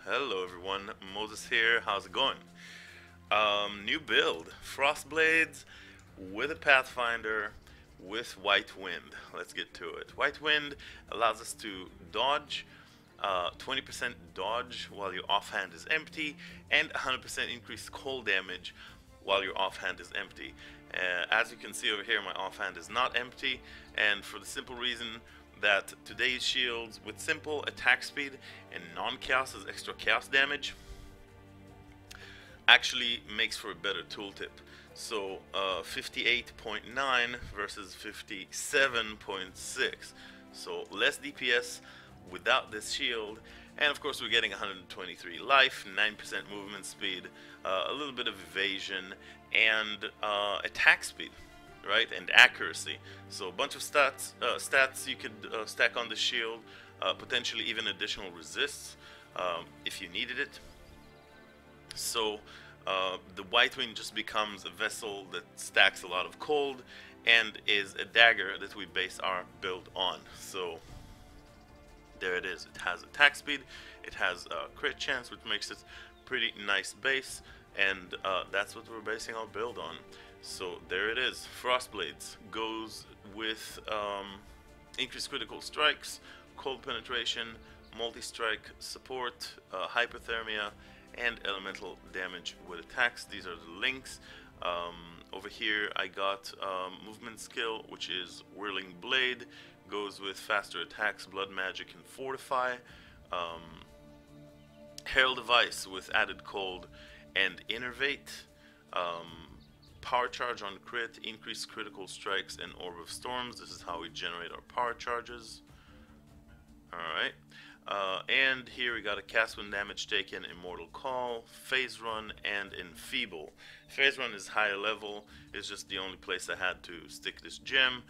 Hello everyone, Moses here. How's it going? New build, Frostblades with a Pathfinder with White Wind. Let's get to it. White Wind allows us to dodge, 20% dodge while your offhand is empty, and 100% increased cold damage while your offhand is empty. As you can see over here, my offhand is not empty, and for the simple reason that today's shields with simple attack speed and non-chaos as extra chaos damage actually makes for a better tooltip. So 58.9 versus 57.6. So less DPS without this shield, and of course we're getting 123 life, 9% movement speed, a little bit of evasion, and attack speed, right, and accuracy. So a bunch of stats you could stack on the shield, potentially even additional resists if you needed it. So the White Wing just becomes a vessel that stacks a lot of cold and is a dagger that we base our build on. So there it is. It has attack speed, it has crit chance, which makes it pretty nice base, and that's what we're basing our build on. So there it is. Frostblades goes with increased critical strikes, cold penetration, multi-strike support, hypothermia, and elemental damage with attacks. These are the links. Over here I got movement skill, which is Whirling Blade, goes with faster attacks, blood magic, and fortify. Herald Device with added cold and innervate. Power charge on crit, increased critical strikes, and orb of storms. This is how we generate our power charges. Alright. And here we got a cast when damage taken, immortal call, phase run, and enfeeble. Phase run is higher level, it's just the only place I had to stick this gem.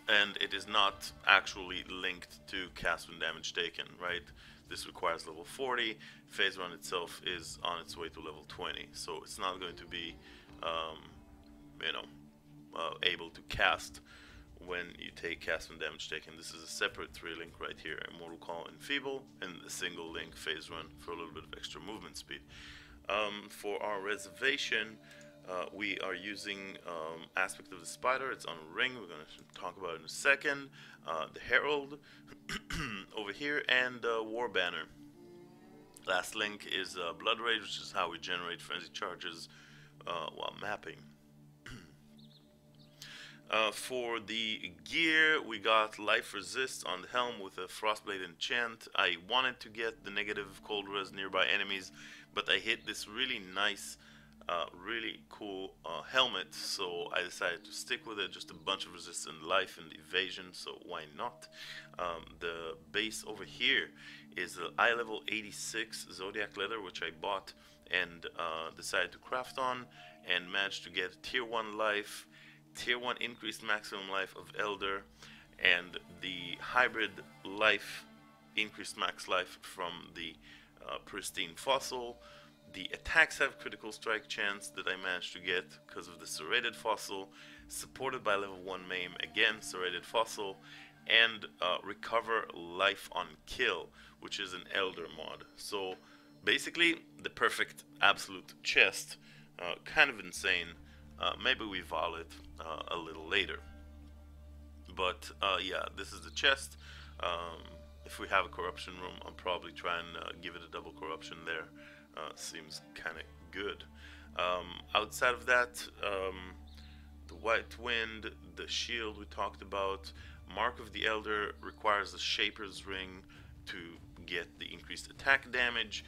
And it is not actually linked to cast when damage taken, right? This requires level 40. Phase run itself is on its way to level 20, so it's not going to be, able to cast when you take cast when damage taken. This is a separate 3-link right here: immortal call, enfeeble, and a single link phase run for a little bit of extra movement speed. For our reservation, we are using aspect of the spider. It's on a ring. We're going to talk about it in a second. The herald over here, and war banner. Last link is blood rage, which is how we generate frenzy charges while mapping. For the gear, we got life resist on the helm with a frostblade enchant. I wanted to get the negative cold res nearby enemies, but I hit this really nice, really cool helmet, so I decided to stick with it. Just a bunch of resist and life and evasion, so why not? The base over here is the eye level 86 zodiac leather, which I bought and decided to craft on, and managed to get tier 1 life, tier 1 increased maximum life of Elder, and the hybrid life, increased max life from the pristine fossil. The attacks have critical strike chance that I managed to get because of the serrated fossil, supported by level 1 maim, again serrated fossil, and recover life on kill, which is an Elder mod. So basically the perfect absolute chest, kind of insane. Maybe we vol it a little later, but yeah, this is the chest. If we have a corruption room, I'll probably try and give it a double corruption there. Seems kind of good. Outside of that, the White Wind, the shield we talked about. Mark of the Elder requires a Shaper's Ring to get the increased attack damage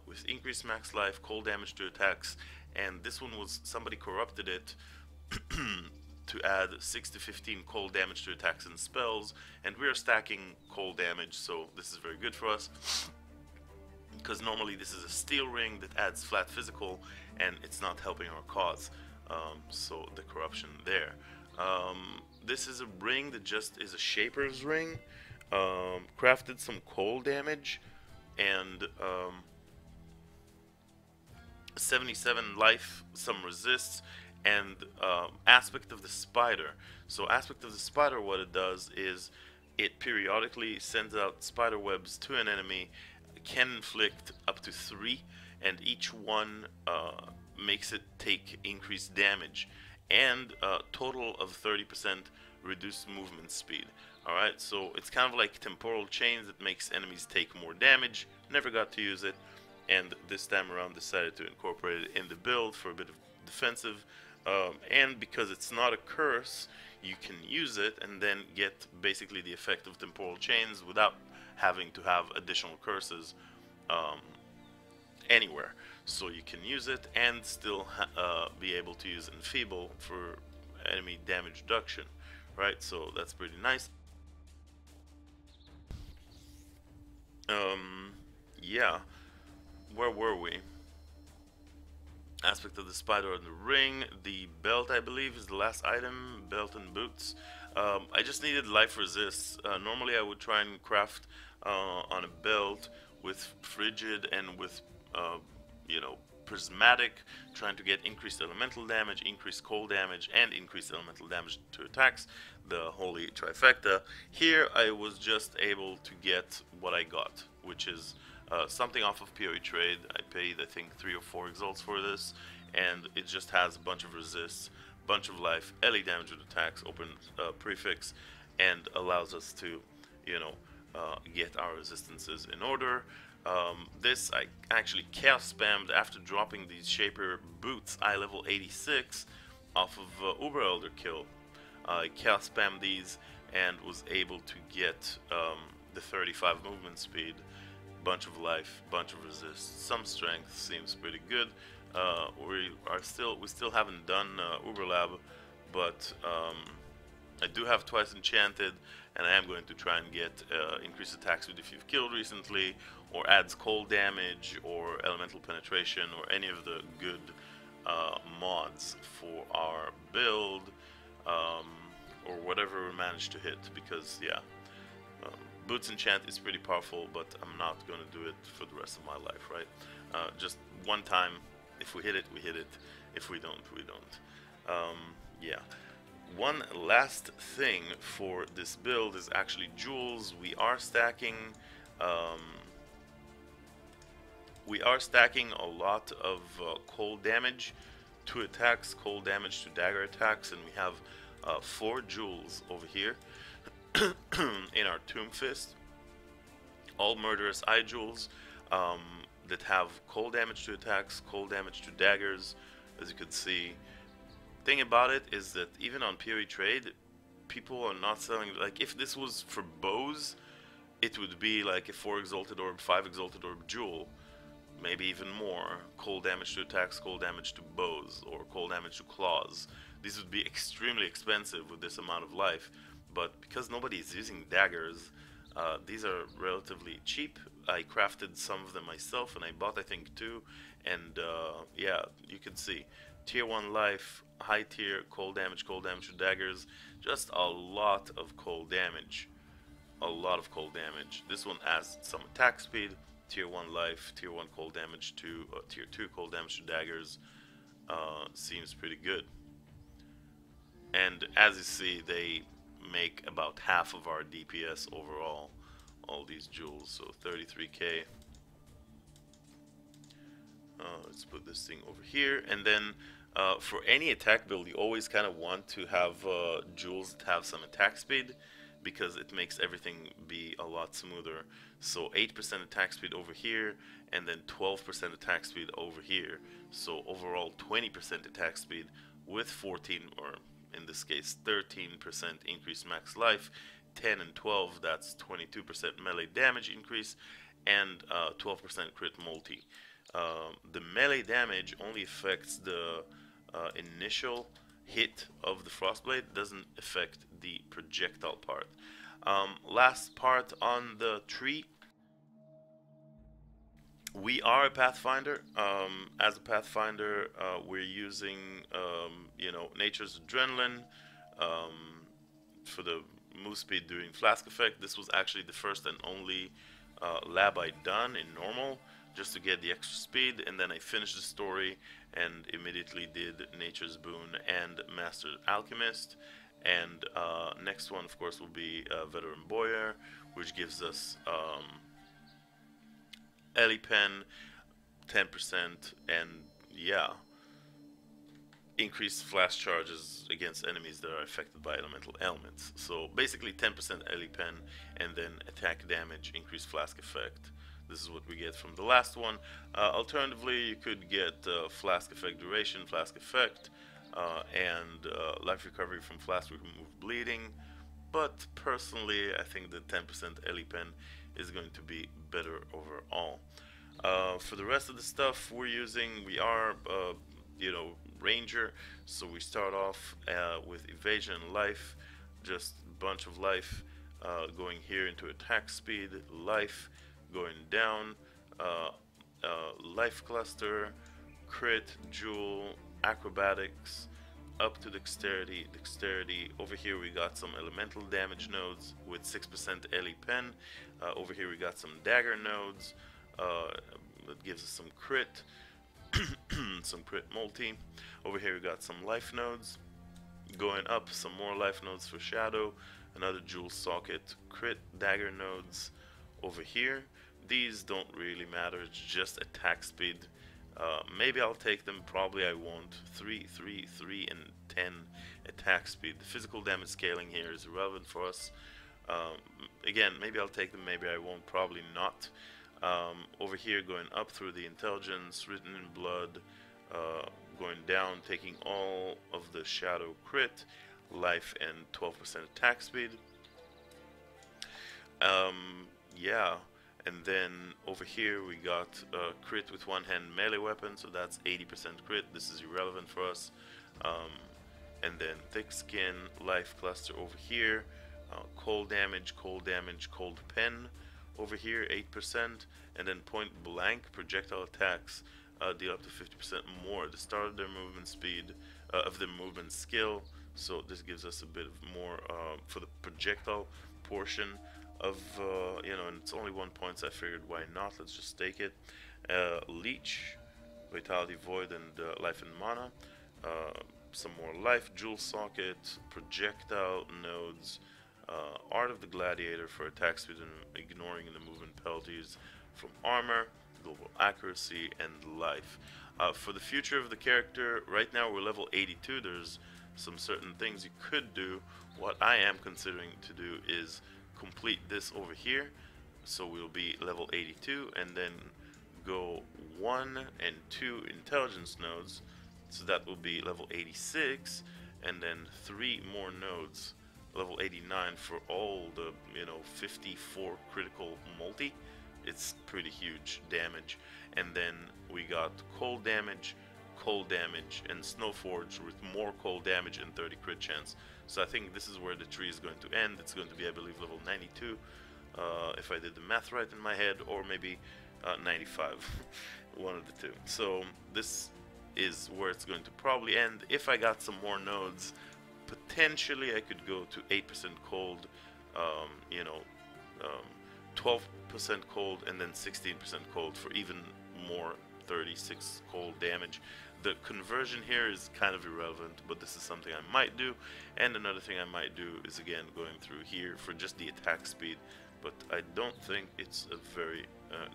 with increased max life, cold damage to attacks, and this one was, somebody corrupted it to add 6 to 15 cold damage to attacks and spells, and we are stacking cold damage, so this is very good for us, because normally this is a steel ring that adds flat physical and it's not helping our cause. So the corruption there. This is a ring that just is a Shaper's Ring, crafted some cold damage and 77 life, some resists, and aspect of the spider. So aspect of the spider, what it does is It periodically sends out spider webs to an enemy, can inflict up to 3, and each one makes it take increased damage, and a total of 30% reduced movement speed. Alright, so it's kind of like temporal chains that makes enemies take more damage. Never got to use it, and this time around decided to incorporate it in the build for a bit of defensive. And because it's not a curse, you can use it and then get basically the effect of temporal chains without having to have additional curses anywhere. So you can use it and still be able to use Enfeeble for enemy damage reduction, right? So that's pretty nice. Yeah, where were we? Aspect of the spider on the ring. The belt, I believe, is the last item. Belt and boots. I just needed life resists. Normally I would try and craft on a belt with frigid and with you know, prismatic, trying to get increased elemental damage, increased cold damage, and increased elemental damage to attacks, the holy trifecta. Here I was just able to get what I got, which is something off of PoE trade. I paid, I think, 3 or 4 exalts for this, and it just has a bunch of resists, bunch of life, LE damage with attacks, open prefix, and allows us to, you know, get our resistances in order. This I actually chaos spammed after dropping these Shaper boots, eye level 86, off of Uber Elder kill. I chaos spammed these and was able to get the 35 movement speed, bunch of life, bunch of resist, some strength. Seems pretty good. We still haven't done Uber Lab, but I do have twice enchanted, and I am going to try and get increased attack speed if you've killed recently, or adds cold damage, or elemental penetration, or any of the good mods for our build, or whatever we manage to hit, because yeah, Boots enchant is pretty powerful, but I'm not going to do it for the rest of my life, right? Just one time, if we hit it, we hit it. If we don't, we don't. Yeah. One last thing for this build is actually jewels. We are stacking a lot of cold damage to attacks, cold damage to dagger attacks, and we have 4 jewels over here in our Tomb Fist. All murderous eye jewels that have cold damage to attacks, cold damage to daggers, as you can see. Thing about it is that even on PoE trade, people are not selling. Like, if this was for bows, it would be like a 4 exalted orb, 5 exalted orb jewel, maybe even more. Cold damage to attacks, cold damage to bows, or cold damage to claws. These would be extremely expensive with this amount of life, but because nobody is using daggers, these are relatively cheap. I crafted some of them myself, and I bought, I think, 2, and yeah, you can see tier 1 life, high tier, cold damage to daggers, just a lot of cold damage. A lot of cold damage. This one adds some attack speed, tier 1 life, tier 1 cold damage to tier 2 cold damage to daggers. Seems pretty good. And as you see, they make about half of our DPS overall, all these jewels, so 33k. Let's put this thing over here, and then for any attack build, you always kind of want to have jewels that have some attack speed, because it makes everything be a lot smoother. So 8% attack speed over here, and then 12% attack speed over here. So overall 20% attack speed with 14, or in this case 13% increased max life, 10 and 12, that's 22% melee damage increase, and 12% crit multi. The melee damage only affects the initial hit of the Frostblade, doesn't affect the projectile part. Last part on the tree. We are a Pathfinder. As a Pathfinder, we're using, you know, Nature's Adrenaline for the move speed during Flask Effect. This was actually the first and only lab I'd done in normal, just to get the extra speed, and then I finished the story and immediately did Nature's Boon and Master Alchemist, And next one, of course, will be Veteran Boyer, which gives us Ellie Pen, 10%, and yeah, increased flash charges against enemies that are affected by elemental ailments. So basically 10% Ellie Pen, and then attack damage, increased flask effect. This is what we get from the last one. Alternatively, you could get flask effect duration, flask effect, and life recovery from flask remove bleeding. But personally, I think the 10% Ellie Pen is going to be better overall. For the rest of the stuff we're using, we are, ranger, so we start off with evasion and life, just a bunch of life, going here into attack speed, life, going down, life cluster, crit, jewel, acrobatics, up to dexterity, dexterity. Over here we got some elemental damage nodes with 6% Ellie Pen. Over here we got some dagger nodes that gives us some crit, some crit multi. Over here we got some life nodes. Going up, some more life nodes for shadow, another jewel socket, crit, dagger nodes. Over here, these don't really matter, it's just attack speed. Maybe I'll take them, probably I won't. 3, 3, 3, and 10 attack speed. The physical damage scaling here is irrelevant for us. Again, maybe I'll take them, maybe I won't, probably not. Over here, going up through the intelligence, written in blood, going down, taking all of the shadow crit, life, and 12% attack speed. Yeah, and then over here we got crit with one hand melee weapon, so that's 80% crit. This is irrelevant for us. And then thick skin, life cluster over here, cold damage, cold pen over here, 8%, and then point blank projectile attacks deal up to 50% more at the start of their movement speed, of their movement skill. So this gives us a bit of more for the projectile portion of, and it's only 1 point, so I figured why not, let's just take it. Leech, Vitality Void, and Life and Mana. Some more life, jewel socket, projectile nodes, Art of the Gladiator for attack speed and ignoring the movement penalties from armor, global accuracy, and life. For the future of the character, right now we're level 82. There's some certain things you could do. What I am considering to do is complete this over here, so we'll be level 82, and then go 1 and 2 intelligence nodes, so that will be level 86, and then 3 more nodes, level 89 for all the 54 critical multi. It's pretty huge damage. And then we got cold damage, and Snowforge with more cold damage and 30 crit chance. So I think this is where the tree is going to end. It's going to be, I believe, level 92, if I did the math right in my head, or maybe 95, one of the two. So this is where it's going to probably end. If I got some more nodes, potentially I could go to 8% cold, 12% cold, and then 16% cold for even more 36 cold damage. The conversion here is kind of irrelevant, but this is something I might do. And another thing I might do is, again, going through here for just the attack speed, but I don't think it's a very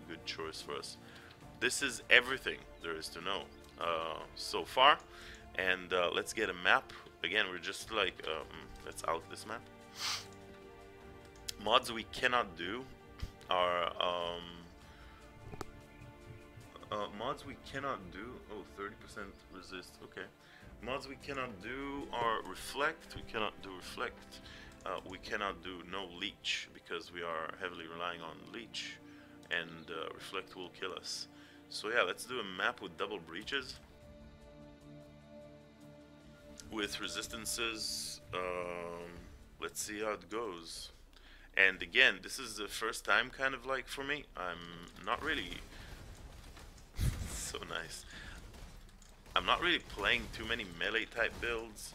good choice for us. This is everything there is to know so far, and let's get a map. Again, we're just like, let's out this map. Mods we cannot do are mods we cannot do. Oh, 30% resist. Okay. Mods we cannot do are reflect. We cannot do reflect. We cannot do no leech because we are heavily relying on leech, and reflect will kill us. So yeah, let's do a map with double breaches with resistances. Let's see how it goes. And again, this is the first time, kind of like, for me. I'm not really so nice. I'm not really playing too many melee type builds.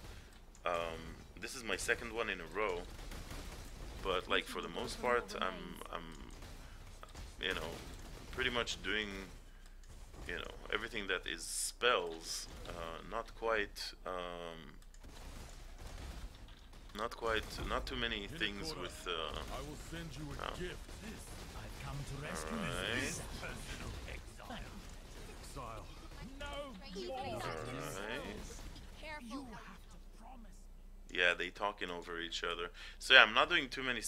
This is my second one in a row, but like for the most part, I'm pretty much doing everything that is spells. not too many things with. I will send you a gift. I've come to rescue Alright. personal exile. Exile. Alright. You have to promise. Yeah, they talking over each other. So yeah, I'm not doing too many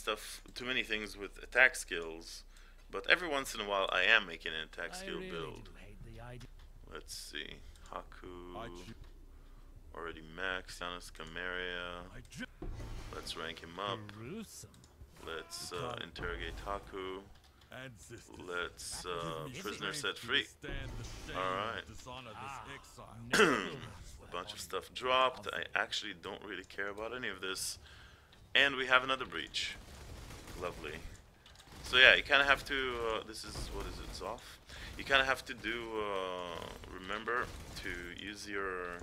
things with attack skills, but every once in a while I am making an attack skill I really build. do hate the idea. Let's see, Haku I choose. already maxed. Janus Cameria. Let's rank him up. Gruesome. Let's interrogate Haku. Ancestors. Let's Give me prisoner strength set to free. withstand the shame Alright. and dishonor this exile. No. A bunch of stuff dropped. I actually don't really care about any of this. And we have another breach. Lovely. So yeah, you kind of have to, this is, what is it, Zoff? You kind of have to do, remember to use your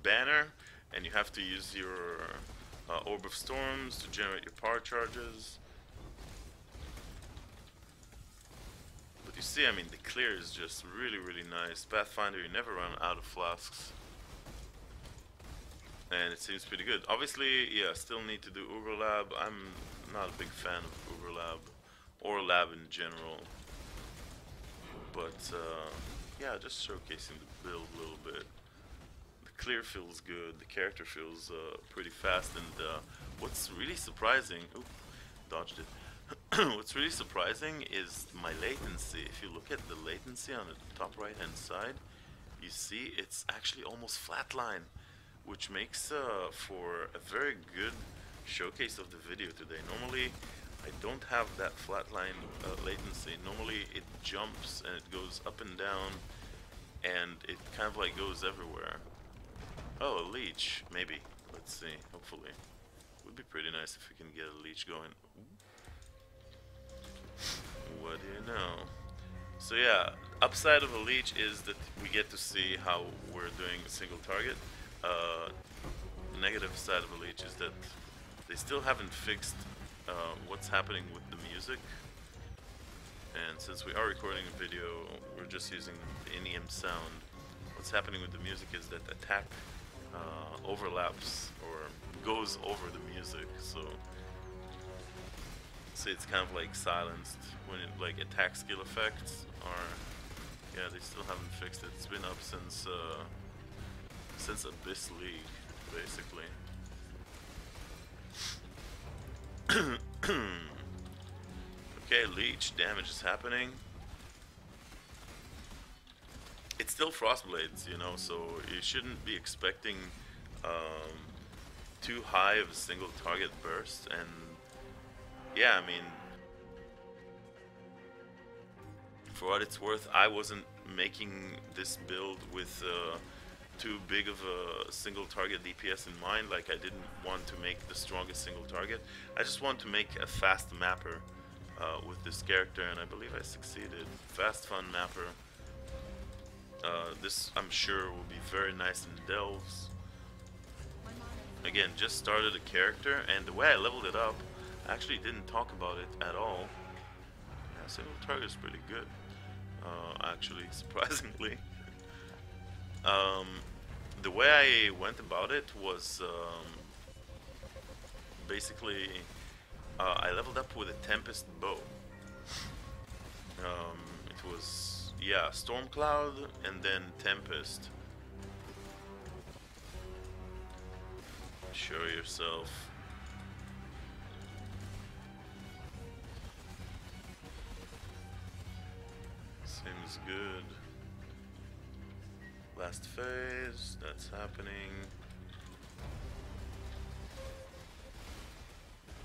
banner, and you have to use your Orb of Storms to generate your power charges. But you see, I mean, the clear is just really, really nice. Pathfinder, you never run out of flasks. And it seems pretty good. Obviously, yeah, still need to do Uber Lab. I'm not a big fan of Uber Lab or Lab in general. But yeah, just showcasing the build a little bit. The clear feels good. The character feels pretty fast. And what's really surprising, oop, dodged it. What's really surprising is my latency. If you look at the latency on the top right hand side, you see it's actually almost flatline, which makes for a very good showcase of the video today. Normally I don't have that flatline latency. Normally it jumps and it goes up and down and it kind of like goes everywhere. Oh, a leech, maybe. Let's see, hopefully. Would be pretty nice if we can get a leech going. What do you know? So yeah, upside of a leech is that we get to see how we're doing a single target. Negative side of a leech is that they still haven't fixed what's happening with the music. And since we are recording a video, we're just using the in-ear sound. What's happening with the music is that attack overlaps or goes over the music. So it's kind of like silenced when it, like attack skill effects are, yeah, they still haven't fixed it. It's been up since Abyss League, basically. Okay, leech damage is happening. It's still Frostblades, you know, so you shouldn't be expecting too high of a single target burst. And yeah, I mean, for what it's worth, I wasn't making this build with too big of a single target DPS in mind. Like, I didn't want to make the strongest single target. I just want to make a fast mapper with this character, and I believe I succeeded. Fast, fun mapper. This, I'm sure, will be very nice in Delves. Again, just started a character, and the way I leveled it up, I actually didn't talk about it at all. Yeah, single target is pretty good, actually, surprisingly. The way I went about it was basically I leveled up with a Tempest bow. It was, yeah, Stormcloud and then Tempest. Show yourself. Seems good. Last phase, that's happening.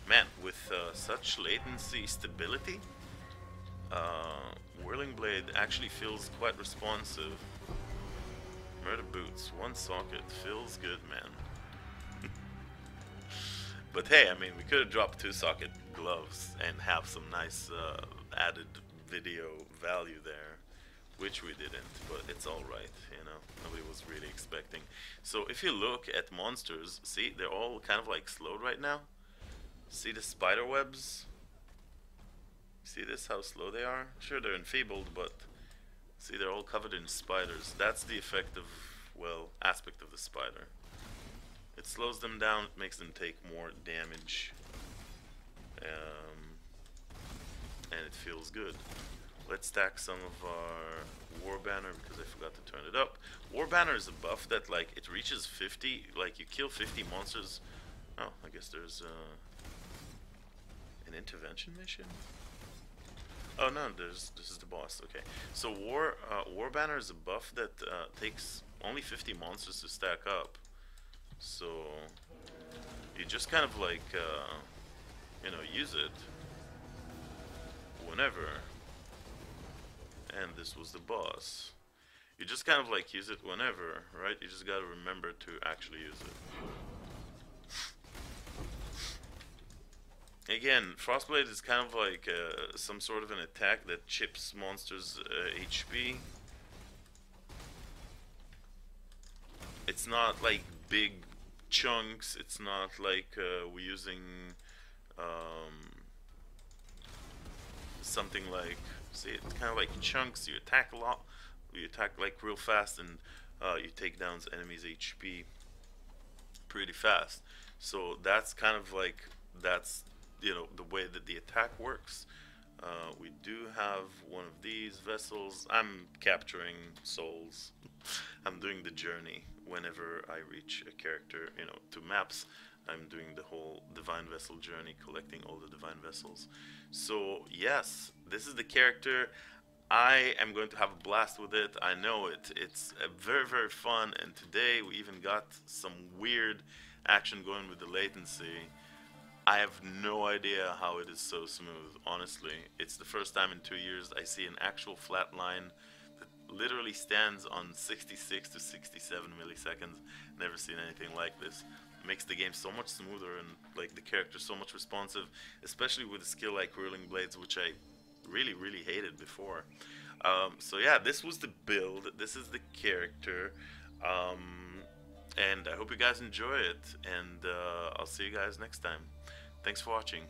Man, with such latency stability, Whirling Blade actually feels quite responsive. Murder Boots, one socket, feels good, man. But hey, I mean, we could have dropped 2 socket gloves and have some nice added video value there, which we didn't, but it's alright, you know, nobody was really expecting. So if you look at monsters, see, they're all kind of like slowed right now. See the spider webs? See this, how slow they are? Sure, they're enfeebled, but See, they're all covered in spiders. That's the effect of, well, aspect of the spider. It slows them down, it makes them take more damage. And it feels good. Let's stack some of our War Banner because I forgot to turn it up. War Banner is a buff that, like, it reaches 50, like, you kill 50 monsters. Oh, I guess there's an intervention mission? Oh no, this is the boss. Okay, so War Banner is a buff that takes only 50 monsters to stack up. So you just kind of like you know, use it whenever. And this was the boss. You just kind of like use it whenever, right? You just gotta remember to actually use it. Again, Frostblade is kind of like some sort of an attack that chips monsters' HP. It's not like big chunks, it's not like we're using something like, see, it's kind of like chunks. You attack a lot, you attack like real fast, and you take down enemies' HP pretty fast. So that's kind of like, that's, you know, the way that the attack works. We do have one of these vessels. I'm capturing souls. I'm doing the journey whenever I reach a character, you know, to maps. I'm doing the whole Divine Vessel journey, collecting all the Divine Vessels. So yes, this is the character. I am going to have a blast with it. I know it. It's very, very fun, and today we even got some weird action going with the latency. I have no idea how it is so smooth, honestly. It's the first time in 2 years I see an actual flat line that literally stands on 66 to 67 milliseconds. Never seen anything like this. It makes the game so much smoother and like the character so much responsive, especially with a skill like Whirling Blades, which I really, really hated before. So yeah, this was the build. This is the character. And I hope you guys enjoy it, and I'll see you guys next time. Thanks for watching.